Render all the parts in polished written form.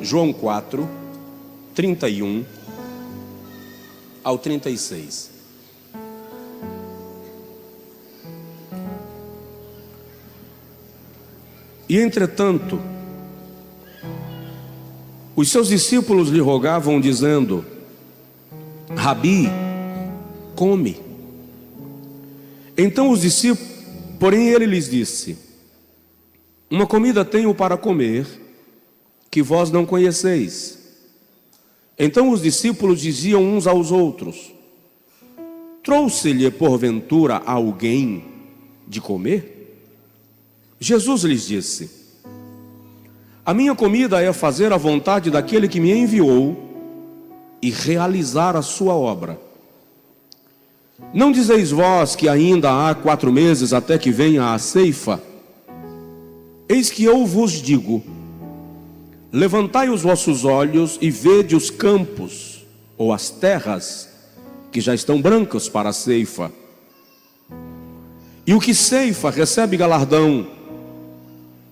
João 4, 31 ao 36. E entretanto, os seus discípulos lhe rogavam, dizendo: Rabi, come. Então os discípulos, porém ele lhes disse: uma comida tenho para comer, que vós não conheceis. Então os discípulos diziam uns aos outros: trouxe-lhe porventura alguém de comer? Jesus lhes disse: a minha comida é fazer a vontade daquele que me enviou e realizar a sua obra. Não dizeis vós que ainda há 4 meses até que venha a ceifa? Eis que eu vos digo: levantai os vossos olhos e vede os campos ou as terras, que já estão brancas para a ceifa. E o que ceifa recebe galardão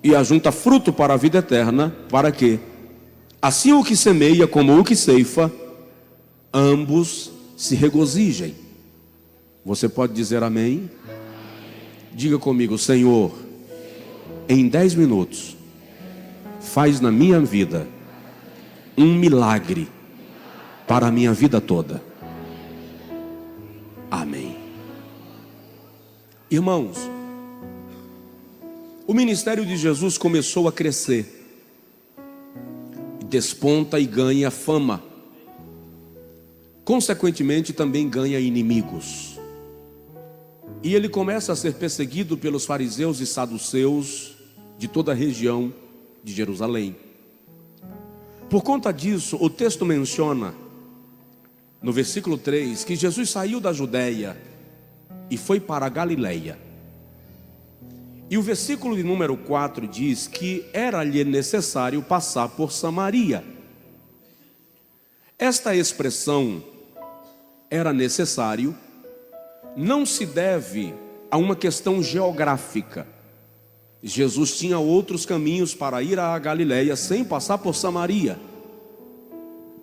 e ajunta fruto para a vida eterna, para que, assim o que semeia como o que ceifa, ambos se regozijem. Você pode dizer amém? Diga comigo: Senhor, em 10 minutos, faz na minha vida um milagre para a minha vida toda. Amém. Irmãos, o ministério de Jesus começou a crescer, desponta e ganha fama. Consequentemente, também ganha inimigos. E ele começa a ser perseguido pelos fariseus e saduceus de toda a região de Jerusalém. Por conta disso, o texto menciona, no versículo 3, que Jesus saiu da Judeia e foi para a Galileia. E o versículo de número 4 diz que era-lhe necessário passar por Samaria. Esta expressão, era necessário, não se deve a uma questão geográfica. Jesus tinha outros caminhos para ir à Galileia sem passar por Samaria.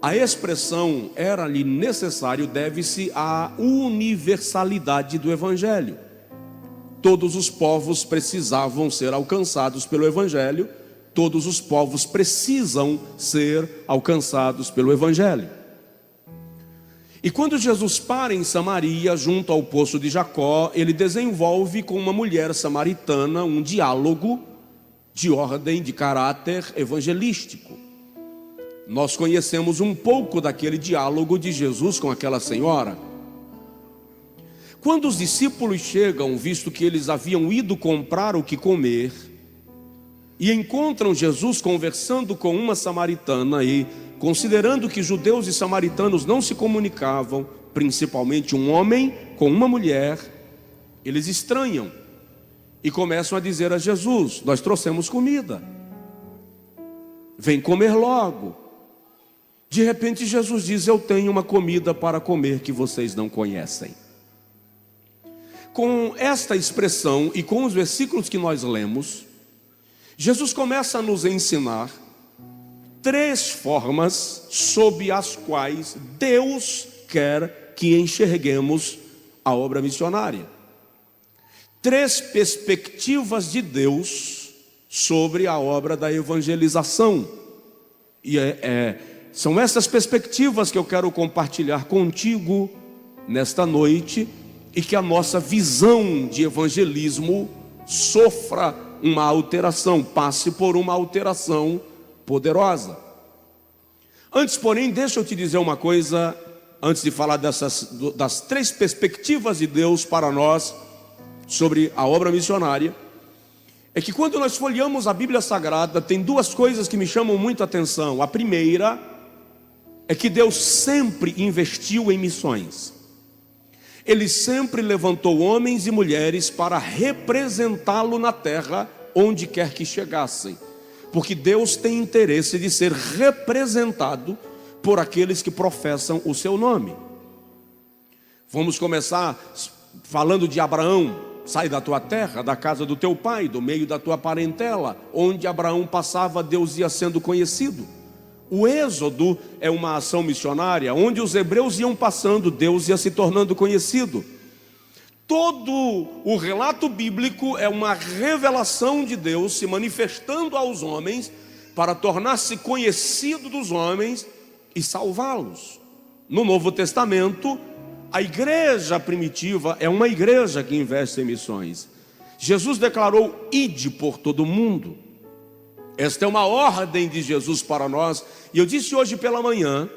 A expressão era-lhe necessário deve-se à universalidade do Evangelho. Todos os povos precisavam ser alcançados pelo Evangelho. Todos os povos precisam ser alcançados pelo Evangelho. E quando Jesus para em Samaria, junto ao poço de Jacó, ele desenvolve com uma mulher samaritana um diálogo de ordem, de caráter evangelístico. Nós conhecemos um pouco daquele diálogo de Jesus com aquela senhora. Quando os discípulos chegam, visto que eles haviam ido comprar o que comer, e encontram Jesus conversando com uma samaritana, e considerando que judeus e samaritanos não se comunicavam, principalmente um homem com uma mulher, eles estranham e começam a dizer a Jesus: nós trouxemos comida, vem comer logo. De repente Jesus diz: eu tenho uma comida para comer que vocês não conhecem. Com esta expressão e com os versículos que nós lemos, Jesus começa a nos ensinar 3 formas sob as quais Deus quer que enxerguemos a obra missionária. 3 perspectivas de Deus sobre a obra da evangelização. E são essas perspectivas que eu quero compartilhar contigo nesta noite, e que a nossa visão de evangelismo sofra uma alteração, passe por uma alteração poderosa. Antes, porém, deixa eu te dizer uma coisa, antes de falar das 3 perspectivas de Deus para nós sobre a obra missionária, é que quando nós folheamos a Bíblia Sagrada, tem 2 coisas que me chamam muito a atenção. A primeira é que Deus sempre investiu em missões. Ele sempre levantou homens e mulheres para representá-lo na terra, onde quer que chegassem. Porque Deus tem interesse de ser representado por aqueles que professam o seu nome. Vamos começar falando de Abraão. Sai da tua terra, da casa do teu pai, do meio da tua parentela. Onde Abraão passava, Deus ia sendo conhecido. O Êxodo é uma ação missionária onde os hebreus iam passando, Deus ia se tornando conhecido. Todo o relato bíblico é uma revelação de Deus se manifestando aos homens para tornar-se conhecido dos homens e salvá-los. No Novo Testamento, a igreja primitiva é uma igreja que investe em missões. Jesus declarou: ide por todo mundo. Esta é uma ordem de Jesus para nós. E eu disse hoje pela manhã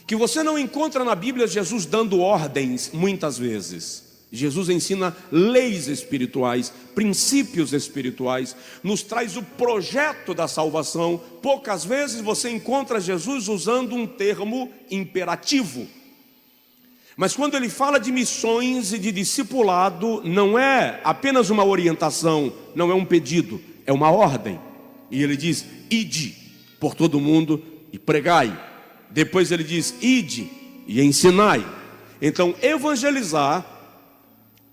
que você não encontra na Bíblia Jesus dando ordens muitas vezes. Jesus ensina leis espirituais, princípios espirituais, nos traz o projeto da salvação. Poucas vezes você encontra Jesus usando um termo imperativo. Mas quando ele fala de missões e de discipulado, não é apenas uma orientação, não é um pedido, é uma ordem. E ele diz: ide por todo mundo e pregai. Depois ele diz: ide e ensinai. Então, evangelizar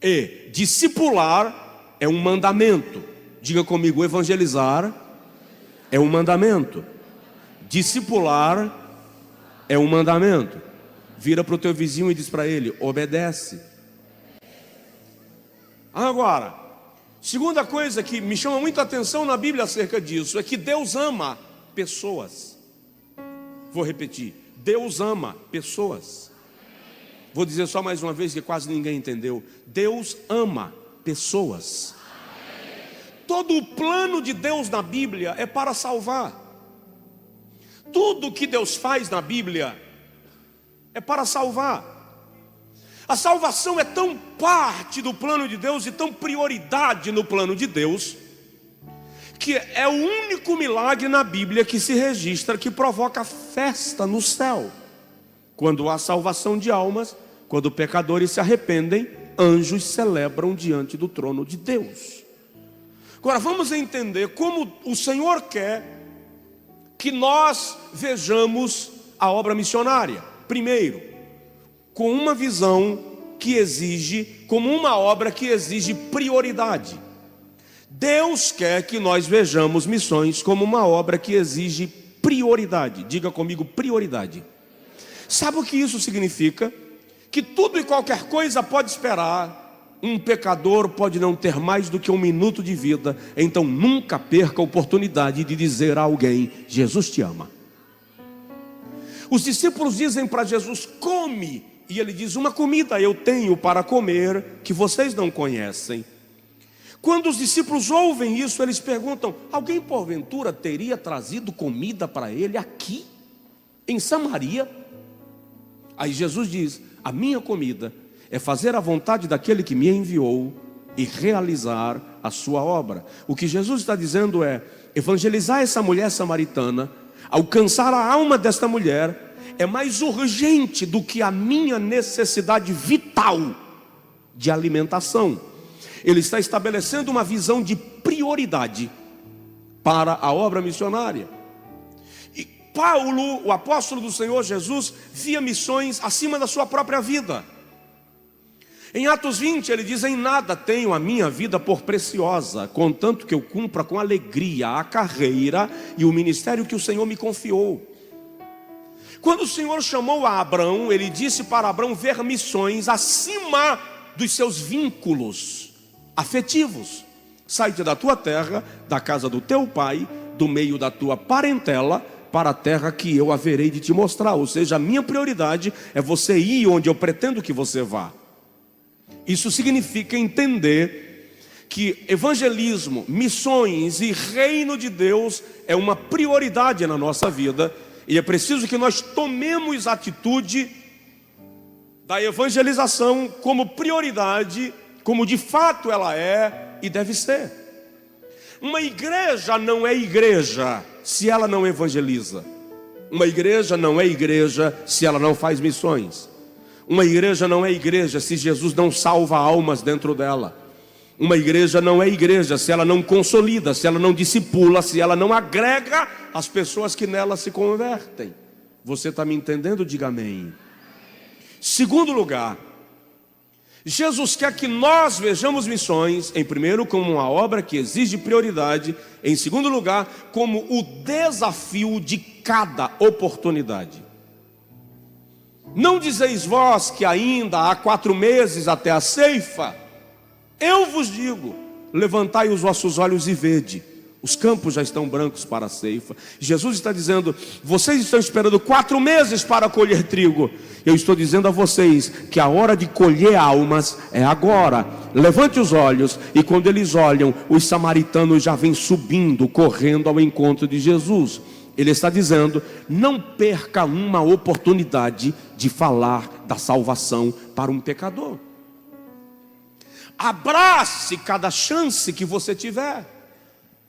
e discipular é um mandamento. Diga comigo: evangelizar é um mandamento, discipular é um mandamento. Vira para o teu vizinho e diz para ele: obedece. Agora, segunda coisa que me chama muita atenção na Bíblia acerca disso é que Deus ama pessoas. Vou repetir: Deus ama pessoas. Vou dizer só mais uma vez que quase ninguém entendeu. Deus ama pessoas. Todo o plano de Deus na Bíblia é para salvar. Tudo que Deus faz na Bíblia é para salvar. A salvação é tão parte do plano de Deus e tão prioridade no plano de Deus, que é o único milagre na Bíblia que se registra que provoca festa no céu. Quando há salvação de almas, quando pecadores se arrependem, anjos celebram diante do trono de Deus. Agora vamos entender como o Senhor quer que nós vejamos a obra missionária. Primeiro, com uma visão que exige, como uma obra que exige prioridade. Deus quer que nós vejamos missões como uma obra que exige prioridade. Diga comigo: prioridade. Sabe o que isso significa? Que tudo e qualquer coisa pode esperar. Um pecador pode não ter mais do que 1 minuto de vida. Então nunca perca a oportunidade de dizer a alguém: Jesus te ama. Os discípulos dizem para Jesus: come. E ele diz: uma comida eu tenho para comer que vocês não conhecem. Quando os discípulos ouvem isso, eles perguntam: alguém porventura teria trazido comida para ele aqui, em Samaria? Aí Jesus diz: a minha comida é fazer a vontade daquele que me enviou e realizar a sua obra. O que Jesus está dizendo é: evangelizar essa mulher samaritana, alcançar a alma desta mulher, é mais urgente do que a minha necessidade vital de alimentação. Ele está estabelecendo uma visão de prioridade para a obra missionária. E Paulo, o apóstolo do Senhor Jesus, via missões acima da sua própria vida. Em Atos 20 ele diz: em nada tenho a minha vida por preciosa, contanto que eu cumpra com alegria a carreira e o ministério que o Senhor me confiou. Quando o Senhor chamou a Abrão, ele disse para Abrão ver missões acima dos seus vínculos afetivos. Sai-te da tua terra, da casa do teu pai, do meio da tua parentela, para a terra que eu haverei de te mostrar. Ou seja, a minha prioridade é você ir onde eu pretendo que você vá. Isso significa entender que evangelismo, missões e reino de Deus é uma prioridade na nossa vida. E é preciso que nós tomemos atitude da evangelização como prioridade, como de fato ela é e deve ser. Uma igreja não é igreja se ela não evangeliza. Uma igreja não é igreja se ela não faz missões. Uma igreja não é igreja se Jesus não salva almas dentro dela. Uma igreja não é igreja se ela não consolida, se ela não discipula, se ela não agrega as pessoas que nela se convertem. Você está me entendendo? Diga amém. Segundo lugar, Jesus quer que nós vejamos missões, em primeiro, como uma obra que exige prioridade. Em segundo lugar, como o desafio de cada oportunidade. Não dizeis vós que ainda há 4 meses até a ceifa? Eu vos digo, levantai os vossos olhos e vede, os campos já estão brancos para a ceifa. Jesus está dizendo, vocês estão esperando 4 meses para colher trigo. Eu estou dizendo a vocês que a hora de colher almas é agora. Levante os olhos, e quando eles olham, os samaritanos já vêm subindo, correndo ao encontro de Jesus. Ele está dizendo, não perca uma oportunidade de falar da salvação para um pecador. Abrace cada chance que você tiver.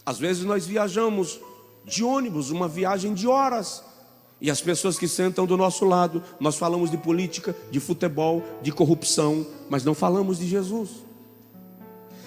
Às vezes nós viajamos de ônibus, uma viagem de horas, e as pessoas que sentam do nosso lado, nós falamos de política, de futebol, de corrupção, mas não falamos de Jesus.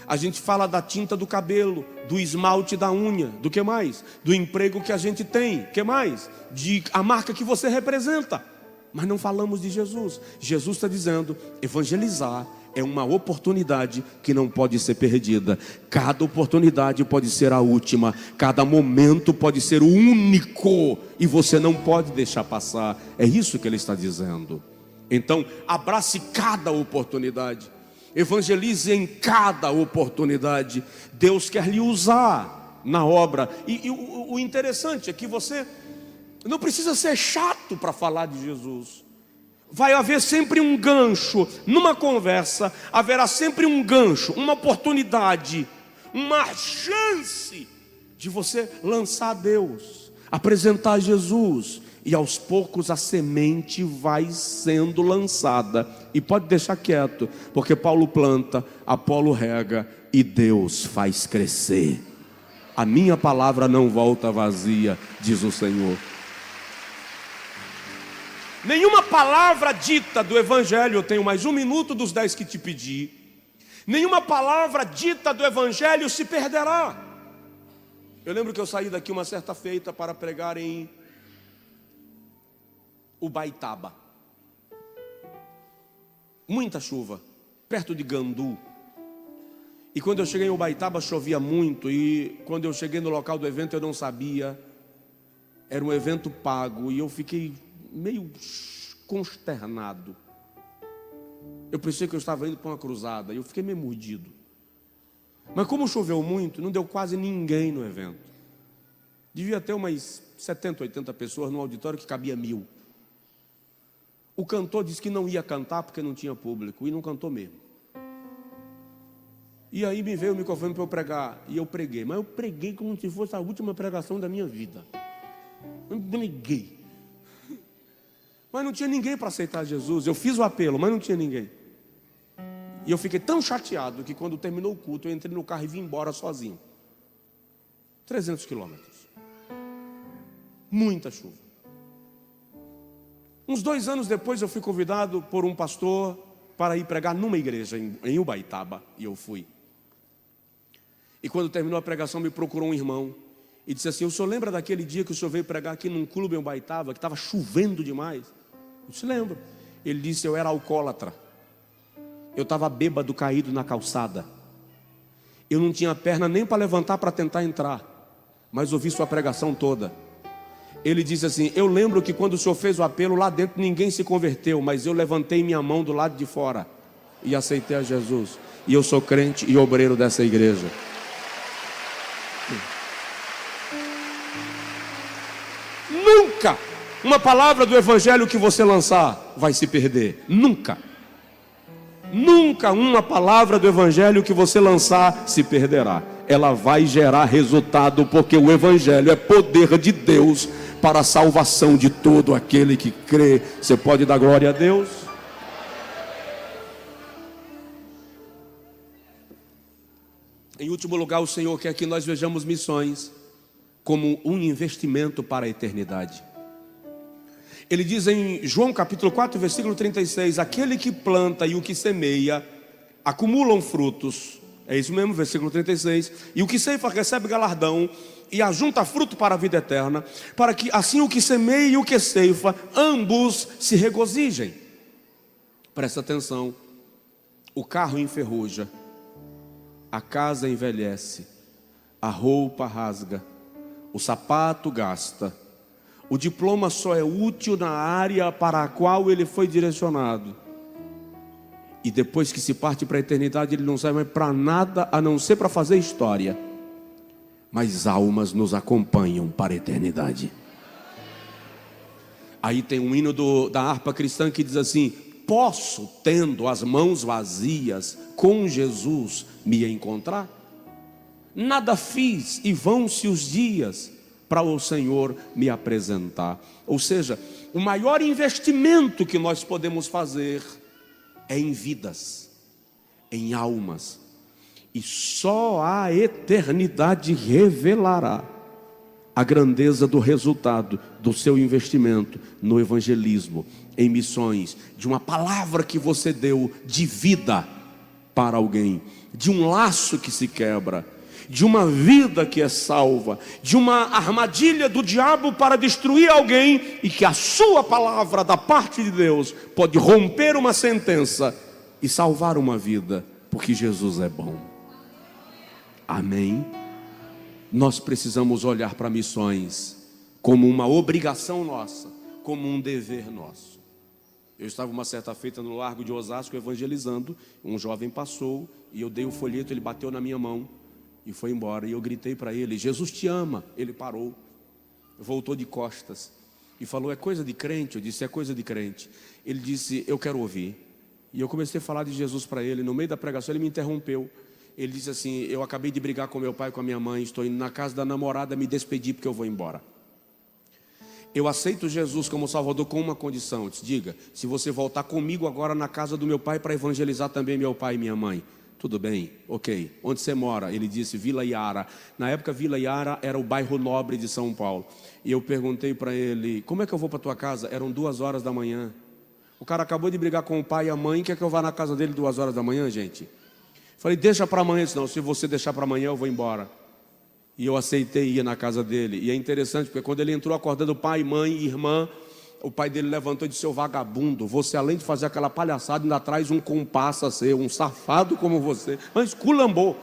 A gente fala da tinta do cabelo, do esmalte da unha, do que mais? Do emprego que a gente tem, que mais? De a marca que você representa, mas não falamos de Jesus. Jesus está dizendo, evangelizar é uma oportunidade que não pode ser perdida. Cada oportunidade pode ser a última, cada momento pode ser o único, e você não pode deixar passar. É isso que ele está dizendo. Então, abrace cada oportunidade, evangelize em cada oportunidade. Deus quer lhe usar na obra. E o interessante é que você não precisa ser chato para falar de Jesus. Vai haver sempre um gancho, numa conversa, haverá sempre um gancho, uma oportunidade, uma chance de você lançar a Deus, apresentar Jesus, e aos poucos a semente vai sendo lançada. E pode deixar quieto, porque Paulo planta, Apolo rega e Deus faz crescer. A minha palavra não volta vazia, diz o Senhor. Nenhuma palavra dita do Evangelho, eu tenho mais 1 minuto dos 10 que te pedi, nenhuma palavra dita do Evangelho se perderá. Eu lembro que eu saí daqui uma certa feita para pregar em Ubaitaba. Muita chuva, perto de Gandu. E quando eu cheguei em Ubaitaba chovia muito, e quando eu cheguei no local do evento eu não sabia, era um evento pago, e eu fiquei meio consternado. Eu pensei que eu estava indo para uma cruzada, e eu fiquei meio mordido. Mas como choveu muito, não deu quase ninguém no evento. Devia ter umas 70, 80 pessoas no auditório que cabia 1000. O cantor disse que não ia cantar porque não tinha público, e não cantou mesmo. E aí me veio o microfone para eu pregar, e eu preguei. Mas eu preguei como se fosse a última pregação da minha vida. Eu preguei. Mas não tinha ninguém para aceitar Jesus. Eu fiz o apelo, mas não tinha ninguém. E eu fiquei tão chateado que quando terminou o culto, eu entrei no carro e vim embora sozinho. 300 quilômetros. Muita chuva. Uns 2 anos depois eu fui convidado por um pastor para ir pregar numa igreja em Ubaitaba. E eu fui. E quando terminou a pregação, me procurou um irmão e disse assim, o senhor lembra daquele dia que o senhor veio pregar aqui num clube em Ubaitaba, que estava chovendo demais? Eu disse, lembro. Ele disse, eu era alcoólatra. Eu estava bêbado, caído na calçada. Eu não tinha perna nem para levantar para tentar entrar, mas ouvi sua pregação toda. Ele disse assim, eu lembro que quando o senhor fez o apelo, lá dentro ninguém se converteu, mas eu levantei minha mão do lado de fora e aceitei a Jesus. E eu sou crente e obreiro dessa igreja. Nunca uma palavra do Evangelho que você lançar vai se perder. Nunca. Nunca uma palavra do Evangelho que você lançar se perderá. Ela vai gerar resultado, porque o Evangelho é poder de Deus para a salvação de todo aquele que crê. Você pode dar glória a Deus? Em último lugar, o Senhor quer que nós vejamos missões como um investimento para a eternidade. Ele diz em João capítulo 4, versículo 36, aquele que planta e o que semeia acumulam frutos. É isso mesmo, versículo 36. E o que ceifa recebe galardão e ajunta fruto para a vida eterna, para que assim o que semeia e o que ceifa, ambos se regozijem. Presta atenção. O carro enferruja, a casa envelhece, a roupa rasga, o sapato gasta, O diploma só é útil na área para a qual ele foi direcionado. E depois que se parte para a eternidade, ele não serve mais para nada, a não ser para fazer história. Mas almas nos acompanham para a eternidade. Aí tem um hino da harpa cristã que diz assim: posso, tendo as mãos vazias, com Jesus me encontrar? Nada fiz e vão-se os dias para o Senhor me apresentar. Ou seja, o maior investimento que nós podemos fazer é em vidas, em almas. E só a eternidade revelará a grandeza do resultado do seu investimento no evangelismo, em missões, de uma palavra que você deu de vida para alguém, de um laço que se quebra, de uma vida que é salva, de uma armadilha do diabo para destruir alguém, e que a sua palavra da parte de Deus pode romper uma sentença e salvar uma vida, porque Jesus é bom. Amém? Nós precisamos olhar para missões como uma obrigação nossa, como um dever nosso. Eu estava uma certa feita no Largo de Osasco evangelizando, um jovem passou e eu dei o folheto, ele bateu na minha mão e foi embora. E eu gritei para ele: Jesus te ama. Ele parou, voltou de costas e falou: é coisa de crente? Eu disse: é coisa de crente. Ele disse: eu quero ouvir. E eu comecei a falar de Jesus para ele. No meio da pregação ele me interrompeu. Ele disse assim: eu acabei de brigar com meu pai e com a minha mãe, estou indo na casa da namorada me despedir porque eu vou embora. Eu aceito Jesus como Salvador com uma condição. Eu disse: diga, se você voltar comigo agora na casa do meu pai para evangelizar também meu pai e minha mãe. Tudo bem, ok. Onde você mora? Ele disse: Vila Iara. Na época Vila Iara era o bairro nobre de São Paulo. E eu perguntei para ele: como é que eu vou para tua casa? Eram 2 horas da manhã. O cara acabou de brigar com o pai e a mãe, quer que eu vá na casa dele 2 horas da manhã, gente? Falei: deixa para amanhã. Ele disse: não, se você deixar para amanhã eu vou embora. E eu aceitei ir na casa dele. E é interessante porque quando ele entrou acordando pai, mãe e irmã, o pai dele levantou e disse: seu vagabundo, você além de fazer aquela palhaçada ainda traz um compasso a ser, um safado como você. Mas culambou.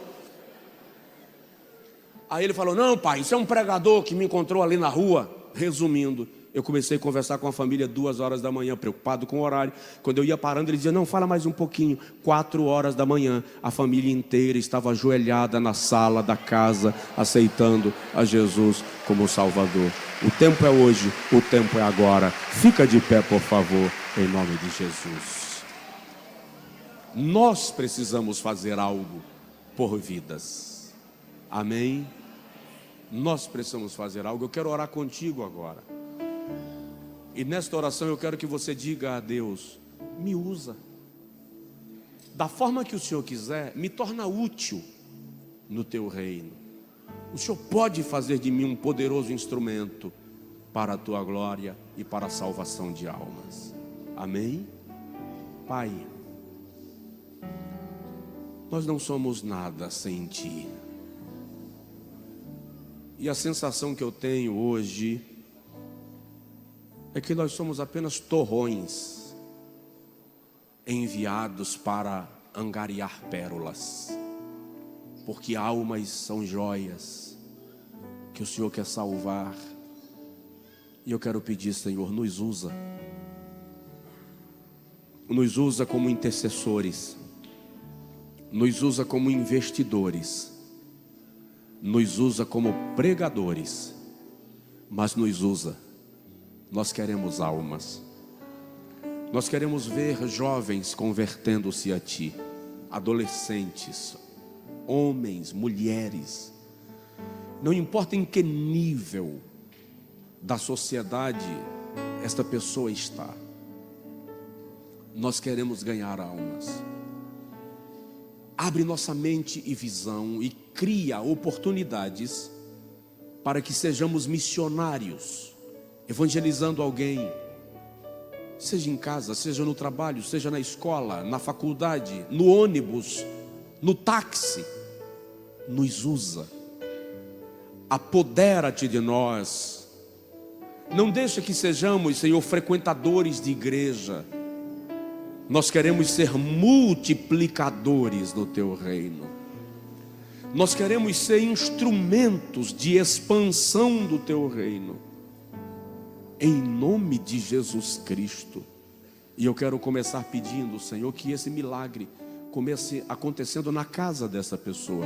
Aí ele falou: não pai, isso é um pregador que me encontrou ali na rua. Resumindo, eu comecei a conversar com a família 2 horas da manhã, preocupado com o horário. Quando eu ia parando, ele dizia: não, fala mais um pouquinho. 4 horas da manhã, a família inteira estava ajoelhada na sala da casa, aceitando a Jesus como Salvador. O tempo é hoje, o tempo é agora. Fica de pé, por favor, em nome de Jesus. Nós precisamos fazer algo por vidas. Amém? Nós precisamos fazer algo. Eu quero orar contigo agora. E nesta oração eu quero que você diga a Deus: me usa da forma que o Senhor quiser, me torna útil no teu reino. O Senhor pode fazer de mim um poderoso instrumento para a tua glória e para a salvação de almas. Amém? Pai, nós não somos nada sem ti. E a sensação que eu tenho hoje é que nós somos apenas torrões enviados para angariar pérolas, porque almas são joias que o Senhor quer salvar. E eu quero pedir: Senhor, nos usa como intercessores, nos usa como investidores, nos usa como pregadores, mas nos usa. Nós queremos almas. Nós queremos ver jovens convertendo-se a ti, adolescentes, homens, mulheres, não importa em que nível da sociedade esta pessoa está. Nós queremos ganhar almas. Abre nossa mente e visão e cria oportunidades para que sejamos missionários, evangelizando alguém, seja em casa, seja no trabalho, seja na escola, na faculdade, no ônibus, no táxi. Nos usa, apodera-te de nós. Não deixa que sejamos, Senhor, frequentadores de igreja. Nós queremos ser multiplicadores do teu reino. Nós queremos ser instrumentos de expansão do teu reino. em nome de Jesus Cristo. E eu quero começar pedindo, Senhor, que esse milagre comece acontecendo na casa dessa pessoa.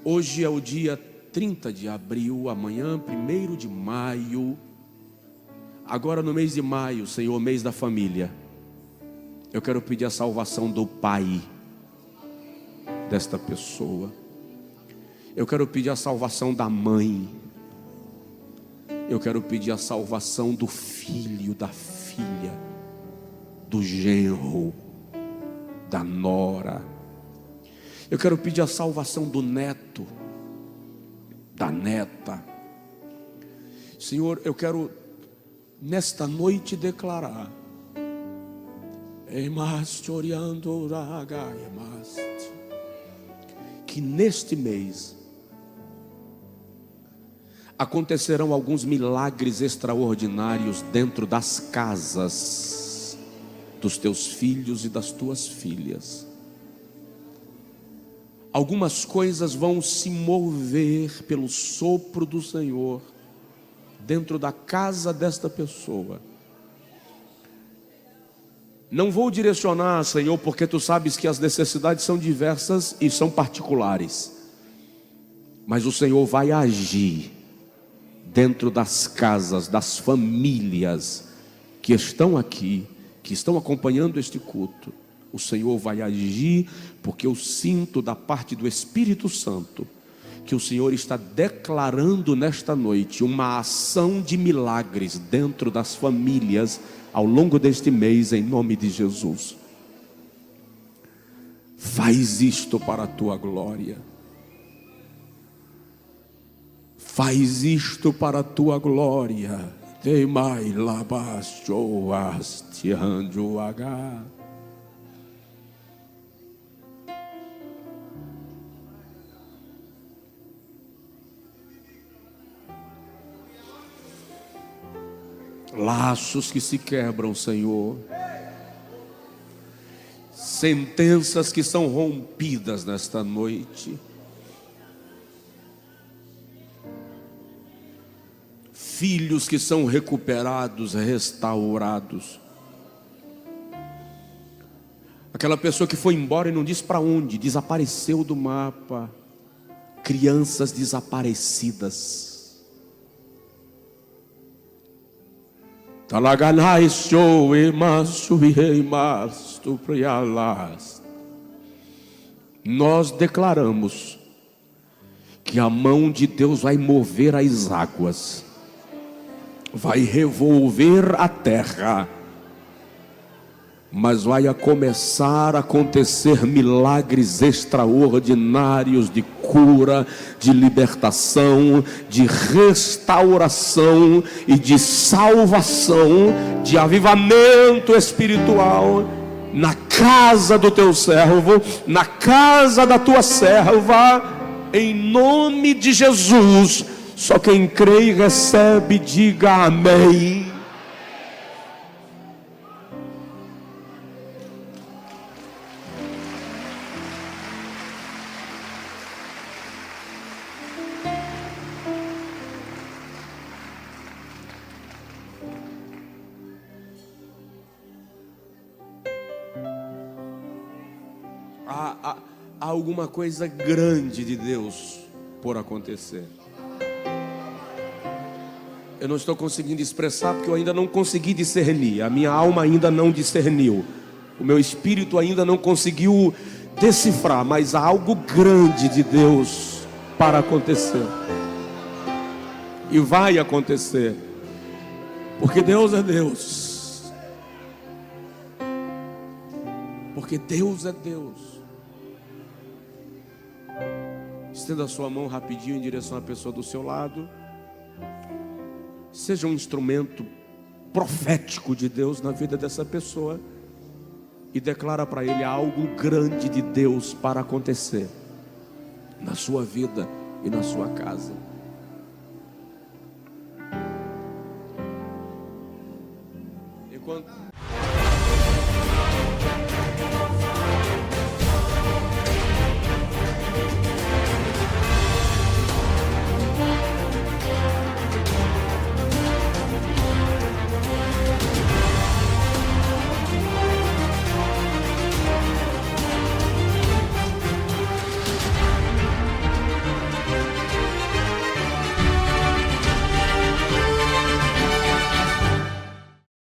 Hoje é o dia 30 de abril, amanhã 1º de maio. Agora no mês de maio, Senhor, mês da família, eu quero pedir a salvação do pai desta pessoa. Eu quero pedir a salvação da mãe. Eu quero pedir a salvação do filho, da filha, do genro, da nora. Eu quero pedir a salvação do neto, da neta. Senhor, eu quero nesta noite declarar que neste mês acontecerão alguns milagres extraordinários dentro das casas dos teus filhos e das tuas filhas. Algumas coisas vão se mover pelo sopro do Senhor dentro da casa desta pessoa. Não vou direcionar, Senhor, porque tu sabes que as necessidades são diversas e são particulares. Mas o Senhor vai agir dentro das casas, das famílias que estão aqui, que estão acompanhando este culto. O Senhor vai agir, porque eu sinto da parte do Espírito Santo que o Senhor está declarando nesta noite uma ação de milagres dentro das famílias ao longo deste mês, em nome de Jesus. Faz isto para a tua glória. Faz isto para a tua glória. Teimai labashoas tianjuaga. Laços que se quebram, Senhor. Sentenças que são rompidas nesta noite. Filhos que são recuperados, restaurados. Aquela pessoa que foi embora e não disse para onde, desapareceu do mapa. Crianças desaparecidas. Nós declaramos que a mão de Deus vai mover as águas, vai revolver a terra, mas vai começar a acontecer milagres extraordinários de cura, de libertação, de restauração e de salvação, de avivamento espiritual na casa do teu servo, na casa da tua serva, em nome de Jesus. Só quem crê e recebe, diga amém. Há alguma coisa grande de Deus por acontecer. Eu não estou conseguindo expressar porque eu ainda não consegui discernir. A minha alma ainda não discerniu. O meu espírito ainda não conseguiu decifrar. Mas há algo grande de Deus para acontecer. E vai acontecer. Porque Deus é Deus. Porque Deus é Deus. Estenda a sua mão rapidinho em direção à pessoa do seu lado. Seja um instrumento profético de Deus na vida dessa pessoa. E declara para ele algo grande de Deus para acontecer na sua vida e na sua casa. Enquanto